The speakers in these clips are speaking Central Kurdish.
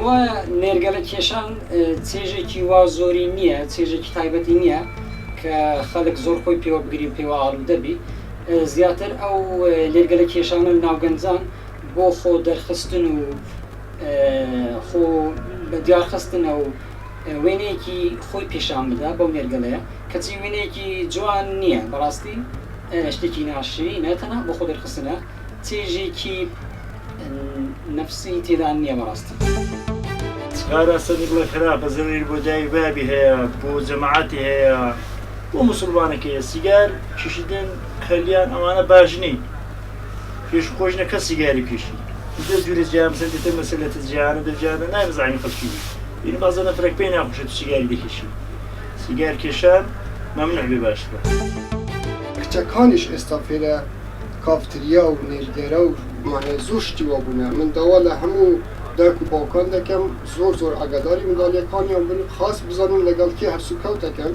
ئەوە نێرگەلە کێشان چێژێکی وا زۆری نییە، چێژێکی تایبەتی نییە کە خەڵک زۆر خۆی پێوە بگری و پێوە ئاڵوودەبی. زیاتر ئەو لێرگەلە کێشانە ناوگەنجان بۆ خۆ دەرخستن و خۆ بە دیارخستنە و وێنەیەکی خۆی پێشان بدا بەو نێرگەلەیە، کەچی وێنەیەکی جوان نییە، بەڕاستی شتێکی ناشرینە، تەنها بۆ خۆ دەرخستنە، چێژێکی نفسی تێدا نییە بەڕاستی. کاراسەنی بڵێ خراپە، زەویر بۆ دای بابی هەیە، بۆ جەماعەتی هەیە، بۆ موسڵمانێکی هەیە. سیگار کشیدن خەلیان ئەوانە باش نین، پێش خۆش نەکە سیگاری کشی دە جوری جیان بزن دێتە مەسەلەتە جیانە دەجیانە نایمزانی خەڵکی بینی بازە نەفرەک پێی ناخۆشێت سیگاری دەکێشی. سیگار کێشان مەمنوع بێ باشترە. کچەکانیش ئێستا فێرە کافتریا و نێرگەرە و زۆر شتی وا بوونە. من داوا لە هەموو دایک و باوکان دەکەم زۆر ئاگاداری منداڵیەکانیان بن، خاص بزانن لەگەڵ کێ هەرسوکەوتەکەن،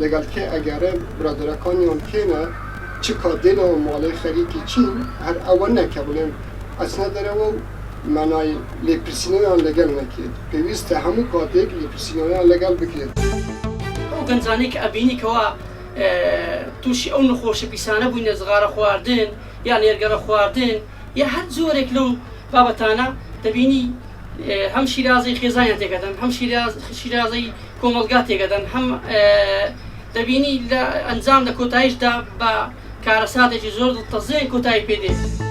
لەگەڵ کێ ئەگەرە برادەرەکانیان کێنە چ کادێنەوە ماڵەی خەریکی چین، هەر ئەوە نەکە بڵێن ئەچنە دەرەوە و مانای لێپرسینەوەیان لەگەڵ نەکرێت. پێویستە هەموو کاتێک لێپرسینەوەیان لەگەڵ بکرێت. ئەو گەنجانەی کە ئەبینی کەوا تووشی ئەو نەخۆشە پیسانە بووینە، زغارە خواردن یا نێرگەرە خواردن یا هەر زۆرێک لەو بابەتانە دەبینی هەم شیرازەی خێزانیان تێگەدەن، هەم شیرازەی کۆمەلگا تێگەدەن، هەم دەبینی لە ئەنجام لە کۆتاییشدا بە کارەساتێکی زۆر دڵتەزێن کۆتایی پێدێت.